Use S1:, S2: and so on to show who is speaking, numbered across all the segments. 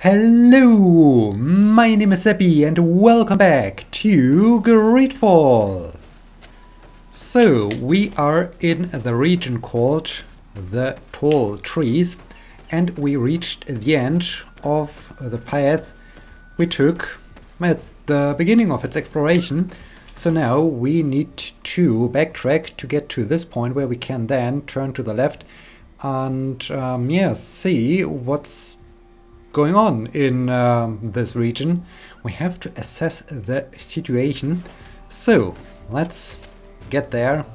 S1: Hello, my name is Seppi and welcome back to GreedFall. So, we are in the region called the Tall Trees and we reached the end of the path we took at the beginning of its exploration. So now we need to backtrack to get to this point where we can then turn to the left and see what's going on in this region. We have to assess the situation. So let's get there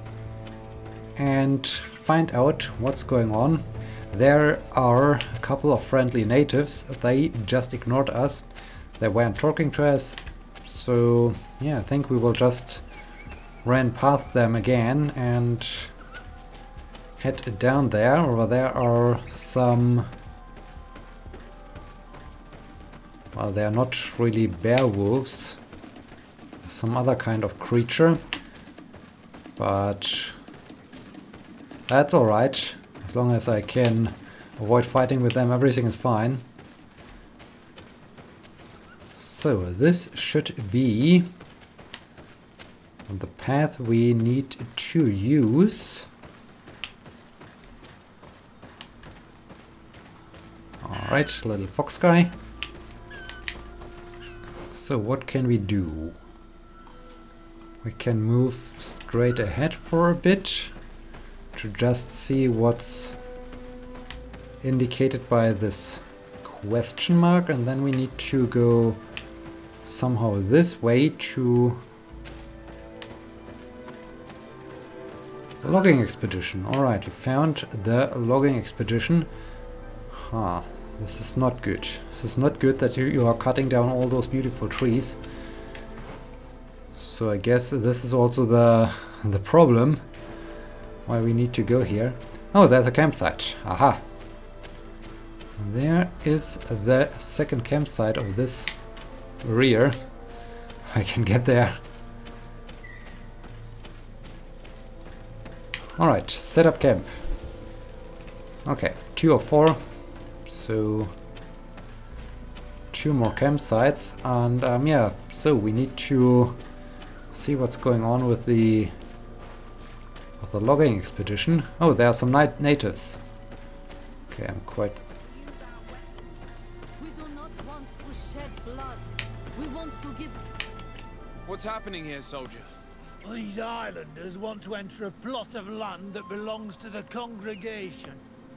S1: and find out what's going on. There are a couple of friendly natives. They just ignored us. They weren't talking to us. So yeah, I think we will just run past them again and head down there. Over there are some... well, they are not really bear wolves. Some other kind of creature. But that's alright. As long as I can avoid fighting with them, everything is fine. So this should be the path we need to use. Alright, little fox guy. So what can we do? We can move straight ahead for a bit to just see what's indicated by this question mark, and then we need to go somehow this way to the logging expedition. Alright, we found the logging expedition. Huh. This is not good. This is not good that you are cutting down all those beautiful trees. So I guess this is also the problem why we need to go here. Oh, there's a campsite. Aha. There is the second campsite of this rear. I can get there. Alright, set up camp. Okay, 2 of 4. So 2 more campsites, and yeah, so we need to see what's going on with the logging expedition. Oh, there are some natives. Okay, I'm quite...
S2: We do not want to shed blood. We want to give...
S3: What's happening here, soldier?
S4: These islanders want to enter a plot of land that belongs to the congregation.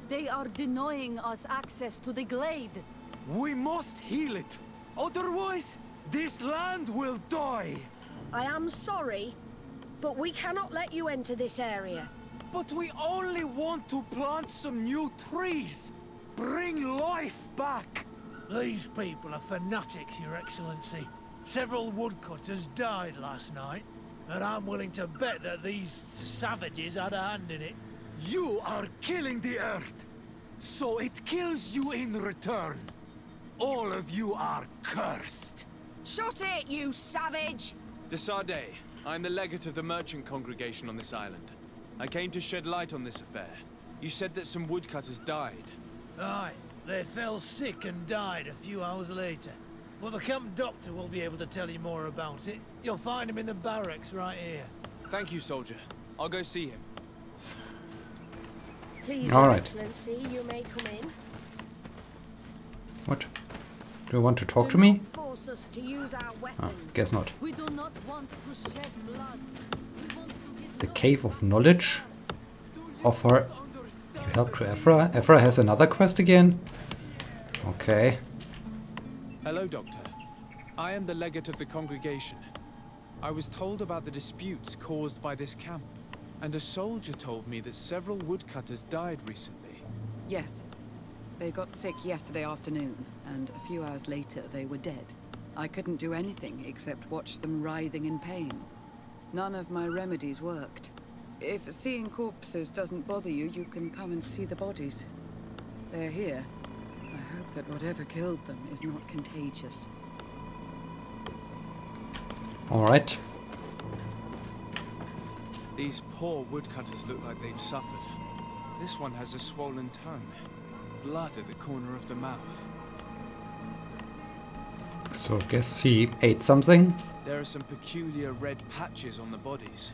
S2: They are denying us access to the glade.
S3: We must heal it. Otherwise, this land will die.
S5: I am sorry, but we cannot let you enter this area.
S3: But we only want to plant some new trees. Bring life back.
S4: These people are fanatics, Your Excellency. Several woodcutters died last night, and I'm willing to bet that these savages had a hand in it.
S3: You are killing the earth, so it kills you in return. All of you are cursed.
S5: Shut it, you savage!
S6: De Sardet, I'm the legate of the merchant congregation on this island. I came to shed light on this affair. You said that some woodcutters died.
S4: Aye, they fell sick and died a few hours later. Well, the camp doctor will be able to tell you more about it. You'll find him in the barracks right here.
S6: Thank you, soldier. I'll go see him.
S5: Please,
S1: All
S5: Your
S1: right.
S5: Excellency, you may come in.
S1: What? Do you want to talk
S5: Do
S1: to me?
S5: not force us to use our weapons.
S1: Guess not.
S2: We do not want to shed blood. We want to give
S1: The Cave of Knowledge. Offer you help to Ephra. Ephra has another quest again. Okay.
S6: Hello, Doctor. I am the legate of the congregation. I was told about the disputes caused by this camp, and a soldier told me that several woodcutters died recently.
S7: Yes. They got sick yesterday afternoon, and a few hours later they were dead. I couldn't do anything except watch them writhing in pain. None of my remedies worked. If seeing corpses doesn't bother you, you can come and see the bodies. They're here. I hope that whatever killed them is not contagious.
S1: Alright.
S6: These poor woodcutters look like they've suffered. This one has a swollen tongue. Blood at the corner of the mouth.
S1: So I guess he ate something.
S6: There are some peculiar red patches on the bodies.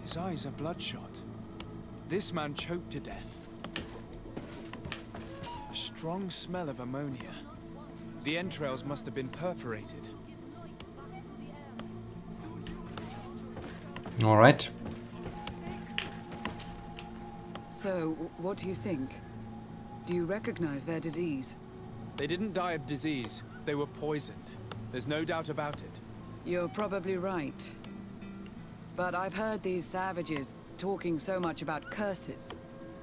S6: His eyes are bloodshot. This man choked to death. A strong smell of ammonia. The entrails must have been perforated.
S1: All right.
S7: So, what do you think? Do you recognize their disease?
S6: They didn't die of disease. They were poisoned. There's no doubt about it.
S7: You're probably right. But I've heard these savages talking so much about curses.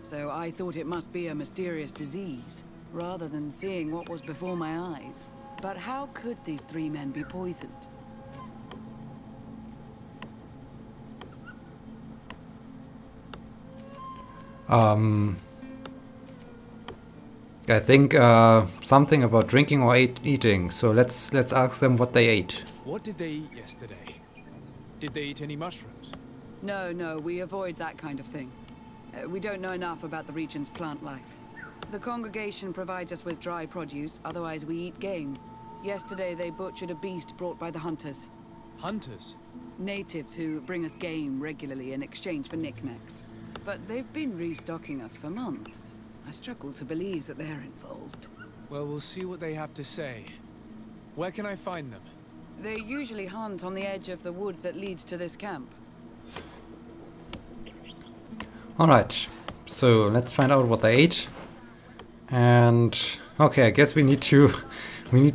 S7: So I thought it must be a mysterious disease, rather than seeing what was before my eyes. But how could these 3 men be poisoned?
S1: I think something about drinking or eating. So let's ask them what they ate.
S6: What did they eat yesterday? Did they eat any mushrooms?
S7: No, we avoid that kind of thing. We don't know enough about the region's plant life. The congregation provides us with dry produce, otherwise we eat game. Yesterday they butchered a beast brought by the hunters.
S6: Hunters?
S7: Natives who bring us game regularly in exchange for knickknacks. But they've been restocking us for months. I struggle to believe that they're involved.
S6: Well, we'll see what they have to say. Where can I find them?
S7: They usually hunt on the edge of the wood that leads to this camp.
S1: Alright, so let's find out what they ate. And okay, I guess we need to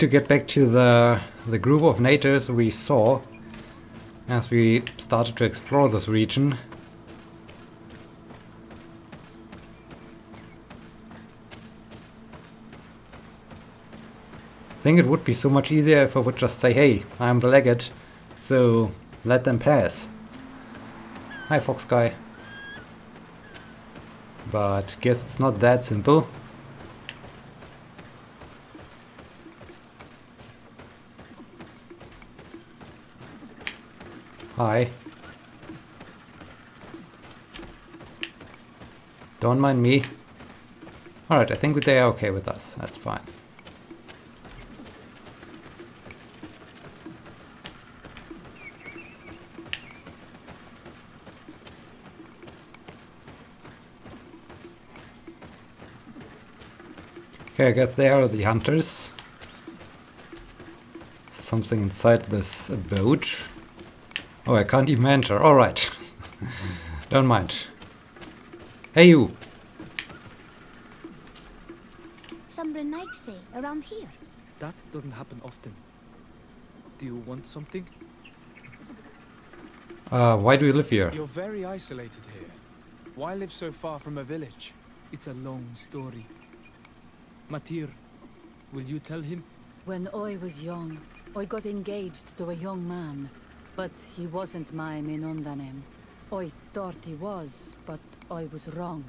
S1: get back to the group of natives we saw as we started to explore this region. I think it would be so much easier if I would just say, hey, I'm the legate, so let them pass. Hi, fox guy. But guess it's not that simple. Hi. Don't mind me. Alright, I think they are okay with us. That's fine. Okay, I guess they are the hunters. Something inside this boat. Oh, I can't even enter. Alright. Don't mind. Hey, you!
S8: Some Renaigse around here.
S9: That doesn't happen often. Do you want something?
S1: Why do you live here?
S6: You're very isolated here. Why live so far from a village?
S9: It's a long story. Matir, will you tell him?
S10: When I was young, I got engaged to a young man, but he wasn't my Minundanem. I thought he was, but I was wrong.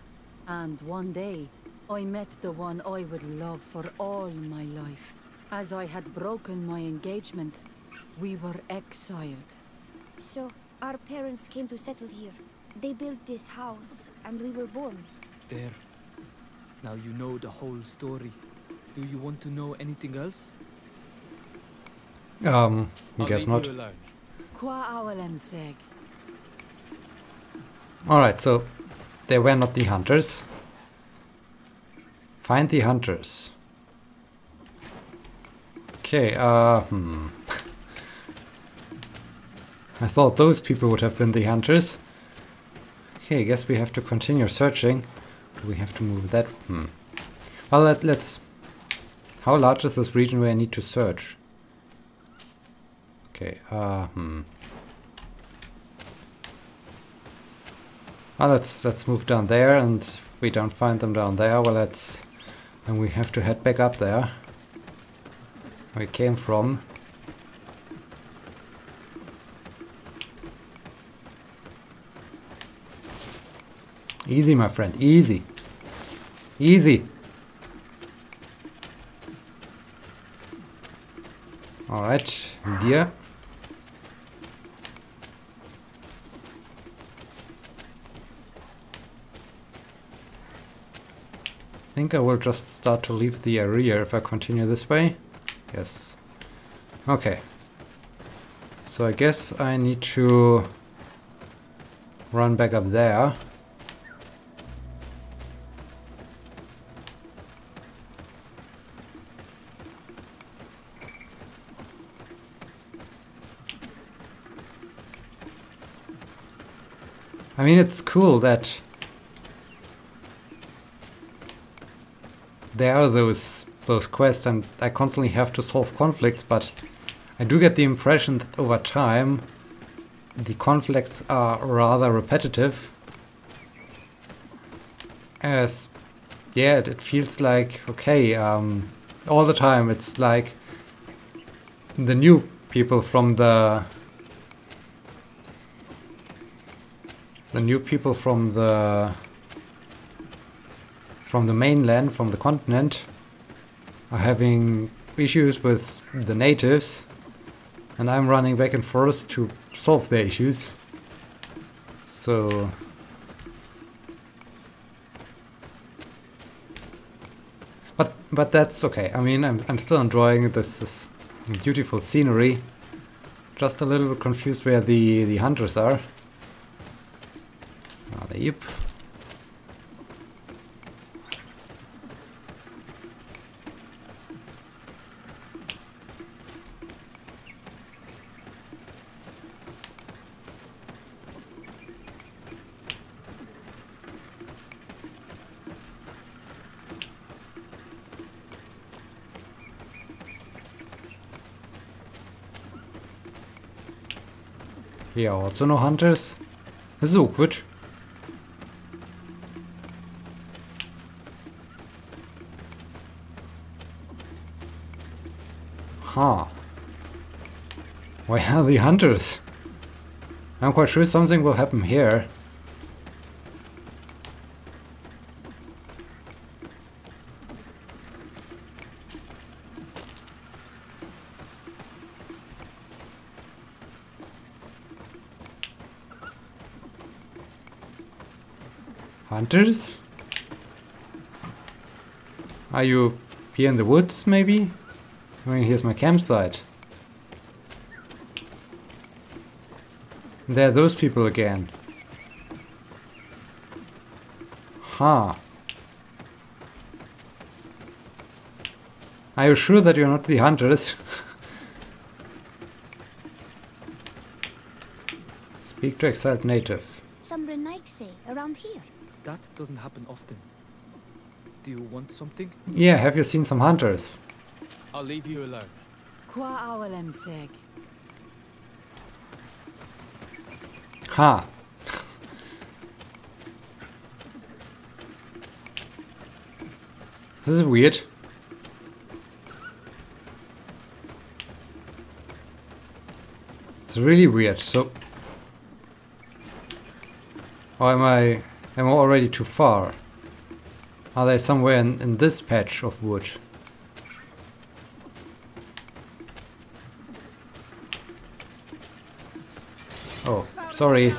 S10: And one day, I met the one I would love for all my life. As I had broken my engagement, we were exiled.
S8: So, our parents came to settle here. They built this house, and we were born.
S9: There. Now you know the whole story. Do you want to know anything else?
S1: I guess
S6: leave
S1: not.
S6: you alone.
S10: Qua awalem seg.
S1: Alright, so they were not the hunters. Find the hunters. Okay, I thought those people would have been the hunters. Okay, I guess we have to continue searching. Do we have to move that? Well, let's... How large is this region where I need to search? Okay, Well, let's move down there, and if we don't find them down there, well, then we have to head back up there where we came from. Easy, my friend, easy. Easy. Alright, dear. I think I will just start to leave the area if I continue this way. Yes. Okay. So I guess I need to run back up there. I mean, it's cool that there are those quests and I constantly have to solve conflicts, but I do get the impression that over time the conflicts are rather repetitive. As, yeah, it feels like, okay, all the time it's like the new people from the mainland, from the continent, are having issues with the natives, and I'm running back and forth to solve their issues. So but that's okay. I mean, I'm still enjoying this beautiful scenery. Just a little bit confused where the hunters are. Yep. Here are also no hunters. This is awkward. Huh. Why are the hunters? I'm quite sure something will happen here. Hunters? Are you here in the woods, maybe? I mean, here's my campsite. There are those people again. Huh. Are you sure that you're not the hunters? Speak to exiled native.
S8: Some Renaigse around here.
S9: That doesn't happen often. Do you want something?
S1: Yeah, have you seen some hunters?
S6: I'll leave you alone.
S10: Qua awalem seg.
S1: Ha. This is weird. It's really weird. So, or am I already too far? Are they somewhere in this patch of wood? Oh, sorry.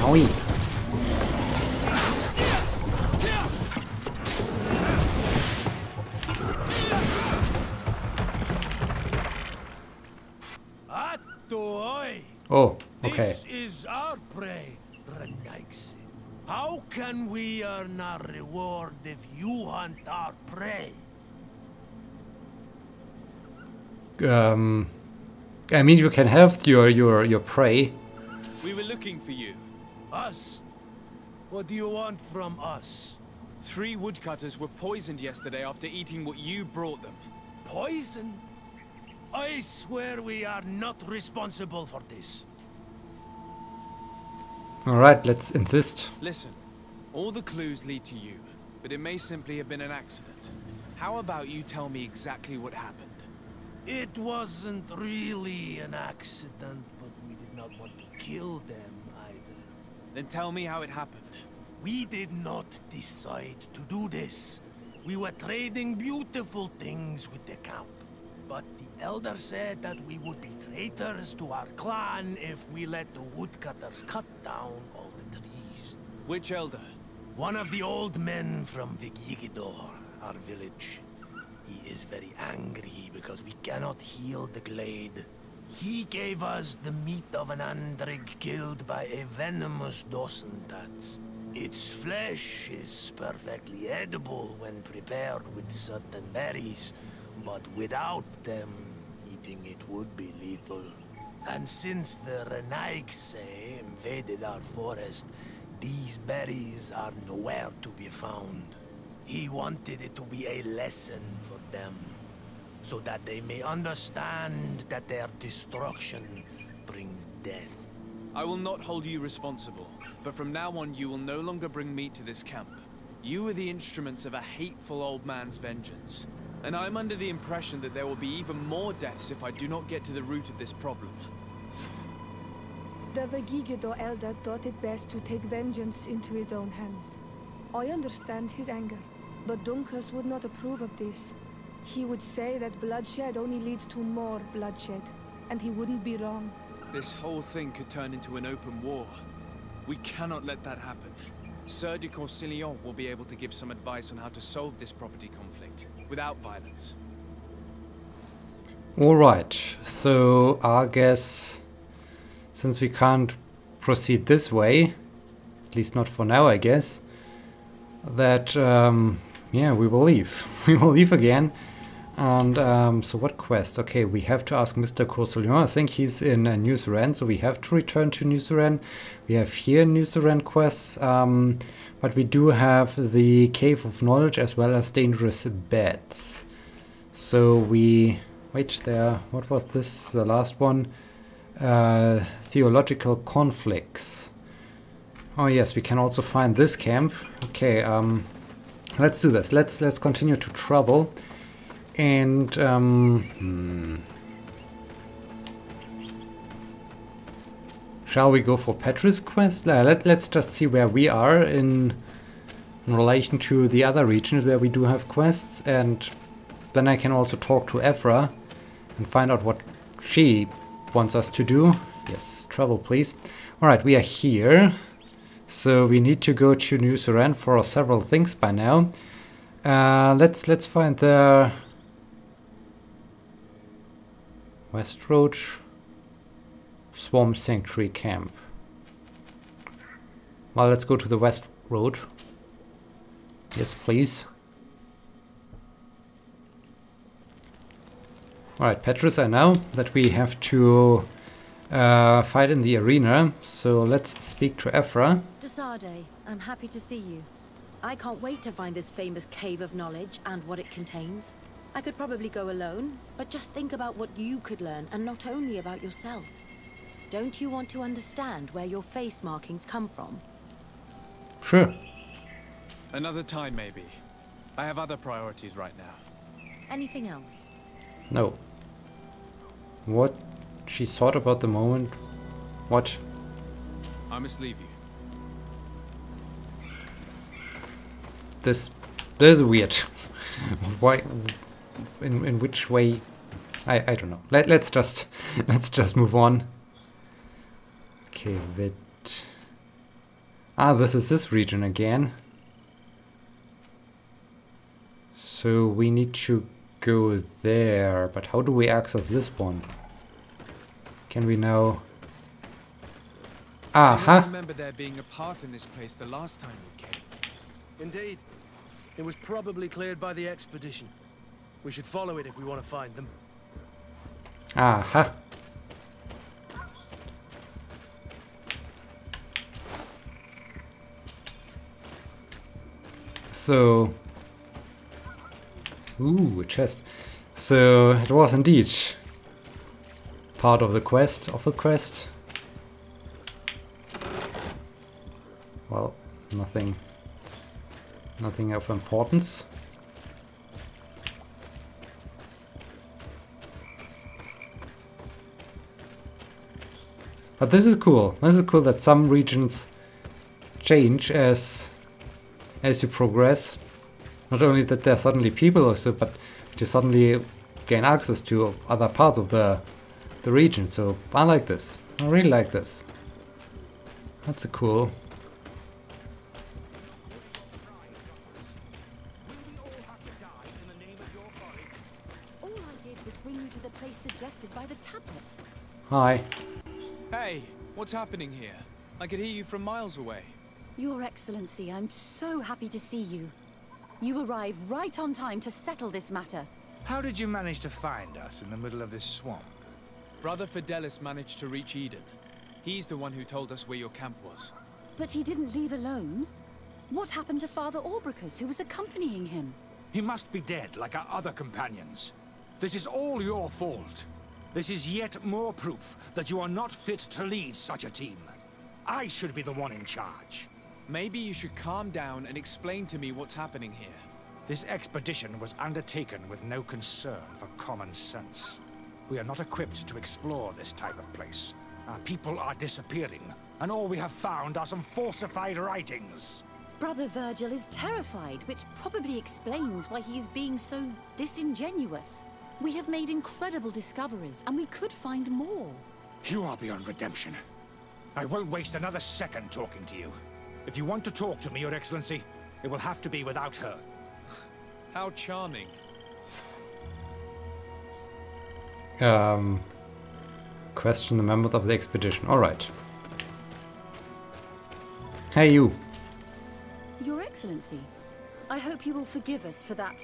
S1: Owie. Oh, okay.
S4: This is our prey, Renaigse. How can we earn our reward if you hunt our prey?
S1: I mean, you can have your prey.
S6: We were looking for you.
S4: Us? What do you want from us?
S6: 3 woodcutters were poisoned yesterday after eating what you brought them.
S4: Poison? I swear we are not responsible for this.
S1: Alright, let's insist.
S6: Listen, all the clues lead to you, but it may simply have been an accident. How about you tell me exactly what happened?
S4: It wasn't really an accident, but we did not want to kill them either.
S6: Then tell me how it happened.
S4: We did not decide to do this. We were trading beautiful things with the camp. But the elder said that we would be traitors to our clan if we let the woodcutters cut down all the trees.
S6: Which elder?
S4: One of the old men from Vigigidor, our village. He is very angry because we cannot heal the glade. He gave us the meat of an andrig killed by a venomous dosentats. Its flesh is perfectly edible when prepared with certain berries, but without them, eating it would be lethal. And since the Renaigse invaded our forest, these berries are nowhere to be found. He wanted it to be a lesson for them, so that they may understand that their destruction brings death.
S6: I will not hold you responsible, but from now on you will no longer bring meat to this camp. You are the instruments of a hateful old man's vengeance, and I am under the impression that there will be even more deaths if I do not get to the root of this problem.
S11: The Vegigido elder thought it best to take vengeance into his own hands. I understand his anger, but Dunkus would not approve of this. He would say that bloodshed only leads to more bloodshed, and he wouldn't be wrong.
S6: This whole thing could turn into an open war. We cannot let that happen. Sir de Corsillon will be able to give some advice on how to solve this property conflict, without violence.
S1: Alright, so I guess since we can't proceed this way, at least not for now I guess, that yeah, we will leave. We will leave again. And so what quest? Okay, we have to ask Mr. Corsillon. I think he's in New Suran, so we have to return to New Suran. We have here New Suran quests, but we do have the Cave of Knowledge as well as Dangerous Beds. So we... wait, there... what was this? The last one? Theological Conflicts. Oh yes, we can also find this camp. Okay, let's do this. Let's continue to travel. And shall we go for Petrus' quest? Let's just see where we are in relation to the other regions where we do have quests, and then I can also talk to Ephra and find out what she wants us to do. Yes, travel please. Alright, we are here. So we need to go to New Suran for several things by now. Let's find the West Roach Swamp Sanctuary Camp. Well, let's go to the West Road. Yes, please. Alright, Petrus, I know that we have to fight in the arena, so let's speak to Ephra.
S12: Desade, I'm happy to see you. I can't wait to find this famous Cave of Knowledge and what it contains. I could probably go alone, but just think about what you could learn, and not only about yourself. Don't you want to understand where your face markings come from?
S1: Sure.
S6: Another time, maybe. I have other priorities right now.
S12: Anything else?
S1: No. What she thought about the moment? What?
S6: I must leave you.
S1: This is weird. Why? In which way? I don't know. Let's just move on. Okay, this is this region again. So we need to go there, but how do we access this one? Can we now?
S6: I remember there being a path in this place the last time we came.
S4: Indeed. It was probably cleared by the expedition. We should follow it if we want to find them.
S1: Aha. So, ooh, a chest. So it was indeed part of the quest. Well, nothing of importance. But this is cool. This is cool that some regions change as you progress. Not only that there are suddenly people also, but you suddenly gain access to other parts of the region. So I like this. I really like this. That's a cool.
S10: to the place suggested by the tablets.
S1: Hi.
S6: Hey, what's happening here? I could hear you from miles away.
S10: Your Excellency, I'm so happy to see you. You arrived right on time to settle this matter.
S13: How did you manage to find us in the middle of this swamp?
S6: Brother Fidelis managed to reach Eden. He's the one who told us where your camp was.
S10: But he didn't leave alone. What happened to Father Orbricus, who was accompanying him?
S13: He must be dead, like our other companions. This is all your fault. This is yet more proof that you are not fit to lead such a team. I should be the one in charge.
S6: Maybe you should calm down and explain to me what's happening here.
S13: This expedition was undertaken with no concern for common sense. We are not equipped to explore this type of place. Our people are disappearing, and all we have found are some falsified writings.
S10: Brother Virgil is terrified, which probably explains why he is being so disingenuous. We have made incredible discoveries, and we could find more.
S13: You are beyond redemption. I won't waste another second talking to you. If you want to talk to me, Your Excellency, it will have to be without her.
S6: How charming.
S1: Question the members of the expedition. Alright. Hey, you.
S10: Your Excellency, I hope you will forgive us for that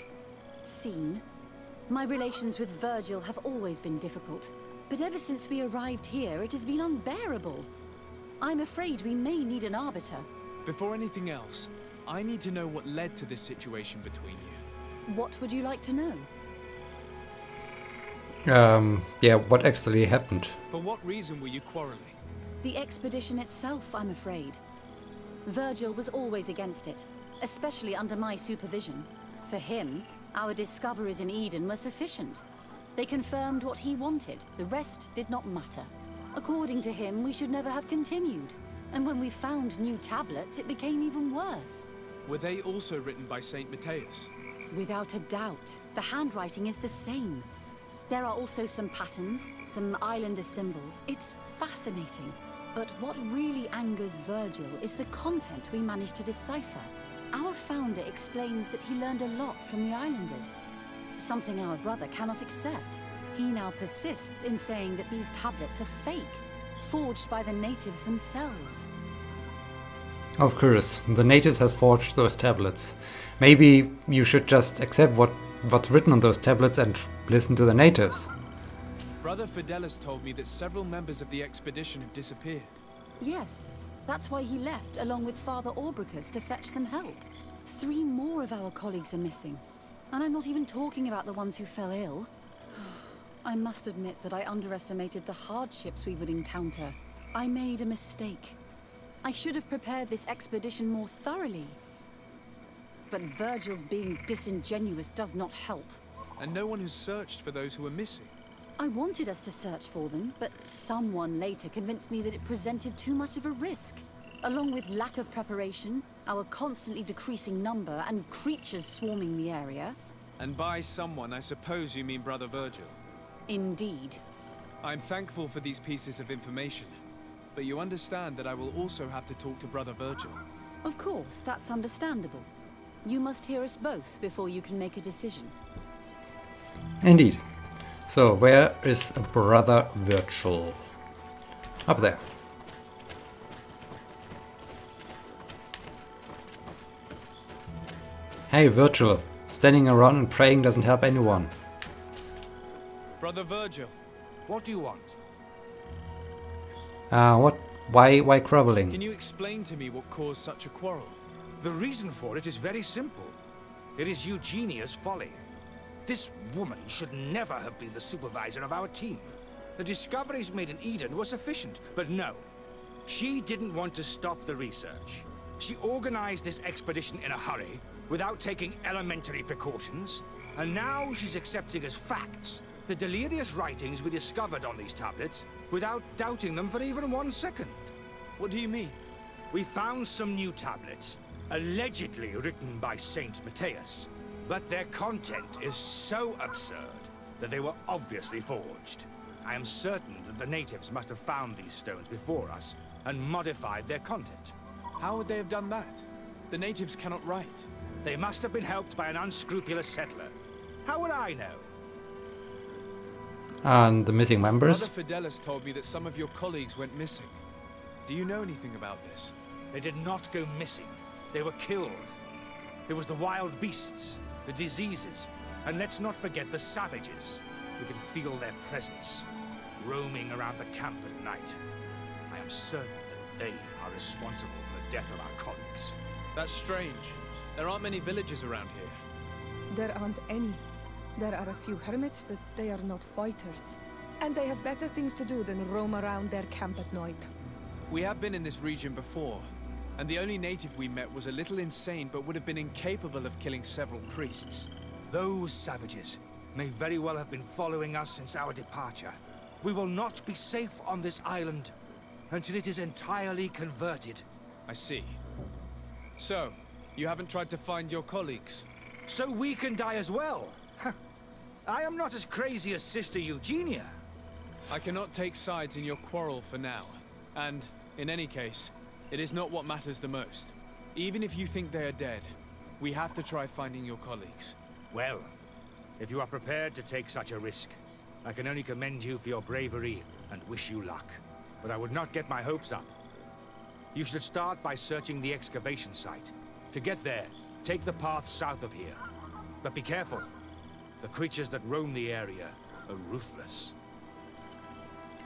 S10: scene. My relations with Virgil have always been difficult, but ever since we arrived here, it has been unbearable. I'm afraid we may need an arbiter.
S6: Before anything else, I need to know what led to this situation between you.
S10: What would you like to know?
S1: Yeah, what actually happened?
S6: For what reason were you quarreling?
S10: The expedition itself, I'm afraid. Virgil was always against it, especially under my supervision. For him, our discoveries in Eden were sufficient. They confirmed what he wanted. The rest did not matter. According to him, we should never have continued. And when we found new tablets, it became even worse.
S6: Were they also written by Saint Matthias?
S10: Without a doubt. The handwriting is the same. There are also some patterns, some islander symbols. It's fascinating. But what really angers Virgil is the content we managed to decipher. Our founder explains that he learned a lot from the islanders. Something our brother cannot accept. He now persists in saying that these tablets are fake, forged by the natives themselves.
S1: Of course, the natives have forged those tablets. Maybe you should just accept what's written on those tablets and listen to the natives.
S6: Brother Fidelis told me that several members of the expedition have disappeared.
S10: Yes, that's why he left along with Father Orbricus to fetch some help. 3 more of our colleagues are missing. And I'm not even talking about the ones who fell ill. I must admit that I underestimated the hardships we would encounter. I made a mistake. I should have prepared this expedition more thoroughly. But Virgil's being disingenuous does not help.
S6: And no one has searched for those who are missing.
S10: I wanted us to search for them, but someone later convinced me that it presented too much of a risk. Along with lack of preparation, our constantly decreasing number, and creatures swarming the area.
S6: And by someone, I suppose you mean Brother Virgil.
S10: Indeed.
S6: I'm thankful for these pieces of information, but you understand that I will also have to talk to Brother Virgil.
S10: Of course, that's understandable. You must hear us both before you can make a decision.
S1: Indeed. So, where is Brother Virgil? Up there. Hey, Virgil. Standing around and praying doesn't help anyone.
S6: Brother Virgil.
S13: What do you want?
S1: Why groveling?
S6: Can you explain to me what caused such a quarrel?
S13: The reason for it is very simple. It is Eugenia's folly. This woman should never have been the supervisor of our team. The discoveries made in Eden were sufficient, but no. She didn't want to stop the research. She organized this expedition in a hurry, without taking elementary precautions, and now she's accepting as facts the delirious writings we discovered on these tablets, without doubting them for even 1 second.
S6: What do you mean?
S13: We found some new tablets, allegedly written by Saint Matthias. But their content is so absurd that they were obviously forged. I am certain that the natives must have found these stones before us and modified their content.
S6: How would they have done that? The natives cannot write.
S13: They must have been helped by an unscrupulous settler. How would I know?
S1: And the missing members?
S6: Brother Fidelis told me that some of your colleagues went missing. Do you know anything about this?
S13: They did not go missing. They were killed. It was the wild beasts, the diseases, and let's not forget the savages. We can feel their presence, roaming around the camp at night. I am certain that they are responsible for the death of our colleagues.
S6: That's strange. There aren't many villages around here.
S11: There aren't any. There are a few hermits, but they are not fighters. And they have better things to do than roam around their camp at night.
S6: We have been in this region before, and the only native we met was a little insane but would have been incapable of killing several priests.
S13: Those savages may very well have been following us since our departure. We will not be safe on this island until it is entirely converted.
S6: I see. So, you haven't tried to find your colleagues?
S13: So we can die as well. I am not as crazy as Sister Eugenia.
S6: I cannot take sides in your quarrel for now. And, in any case, it is not what matters the most. Even if you think they are dead, we have to try finding your colleagues.
S13: Well, if you are prepared to take such a risk, I can only commend you for your bravery and wish you luck. But I would not get my hopes up. You should start by searching the excavation site. To get there, take the path south of here. But be careful. The creatures that roam the area are ruthless.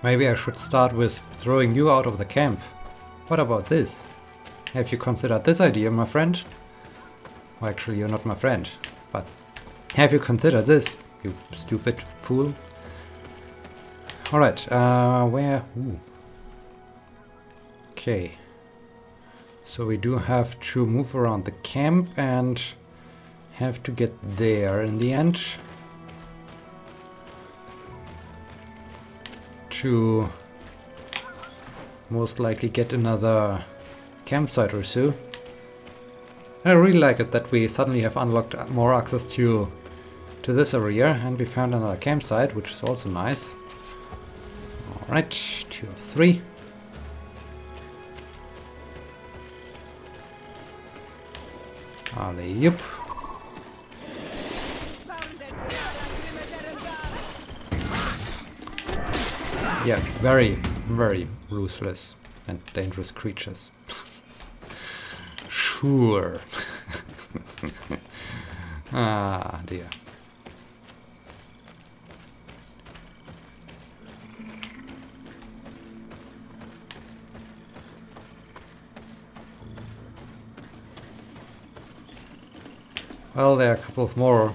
S1: Maybe I should start with throwing you out of the camp. What about this? Have you considered this idea, my friend? Well, actually, you're not my friend, but have you considered this, you stupid fool? Alright, where? Ooh. Okay. So we do have to move around the camp and have to get there in the end. To most likely get another campsite or so. I really like it that we suddenly have unlocked more access to this area, and we found another campsite, which is also nice. Alright, 2 of 3. Alley-oop. Yeah, very, very ruthless and dangerous creatures. Sure. Ah, dear. Well, there are a couple of more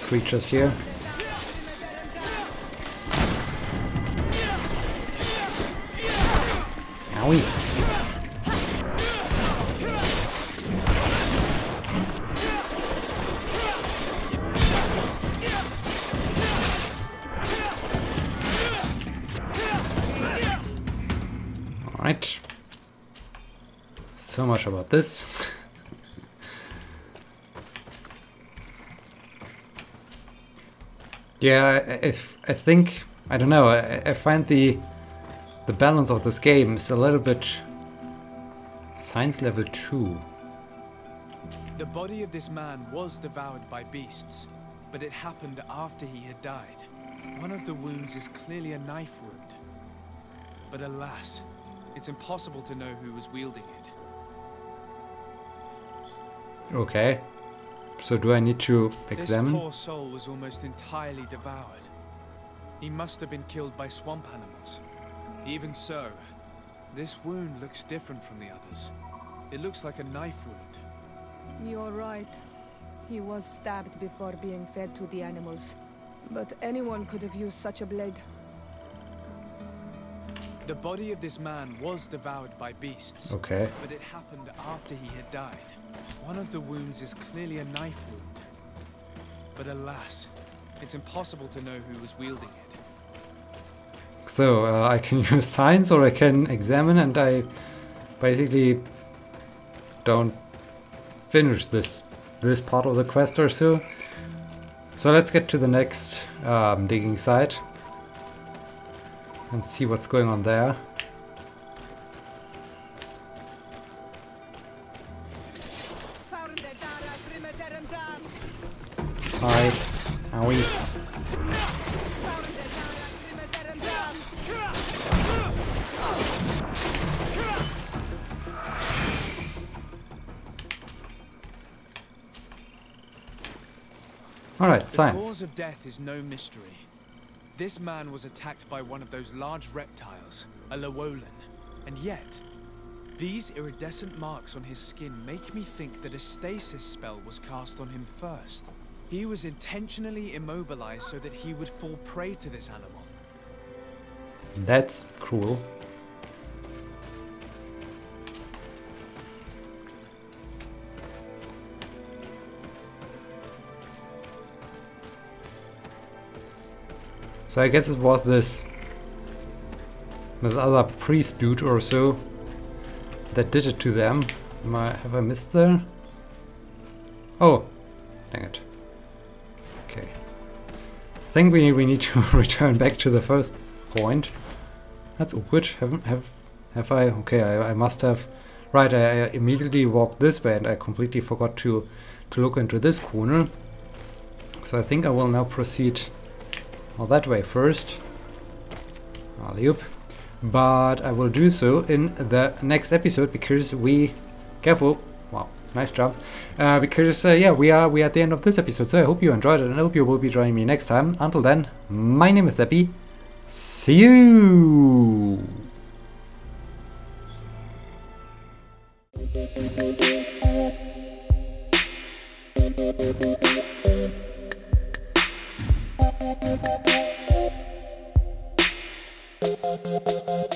S1: creatures here. Owie. Alright. So much about this. Yeah, I think, I don't know, I find the balance of this game is a little bit science level 2.
S6: The body of this man was devoured by beasts, but it happened after he had died. One of the wounds is clearly a knife wound. But alas, it's impossible to know who was wielding it.
S1: Okay. So do I need to examine?
S6: This poor soul was almost entirely devoured. He must have been killed by swamp animals. Even so, this wound looks different from the others. It looks like a knife wound.
S11: You're right. He was stabbed before being fed to the animals. But anyone could have used such a blade.
S6: The body of this man was devoured by beasts.
S1: Okay.
S6: But it happened after he had died. One of the wounds is clearly a knife wound. But alas, it's impossible to know who was wielding it.
S1: So, I can use science or I can examine, and I basically don't finish this part of the quest or so. So let's get to the next digging site and see what's going on there. Hi. Owie. Alright,
S6: The
S1: science.
S6: cause of death is no mystery. This man was attacked by one of those large reptiles, a Llewellyn, and yet, these iridescent marks on his skin make me think that a stasis spell was cast on him first. He was intentionally immobilized so that he would fall prey to this animal.
S1: That's cruel. So I guess it was this other priest dude or so that did it to them. Have I missed there? Oh, dang it. Okay. I think we need to return back to the first point. That's awkward. Have I? Okay, I must have. Right, I immediately walked this way and I completely forgot to look into this corner. So I think I will now proceed that way first. Alley-oop. But I will do so in the next episode because careful. Wow, nice jump. Because yeah, we are at the end of this episode. So I hope you enjoyed it and I hope you will be joining me next time. Until then, my name is Epi. See you.
S14: Thank you.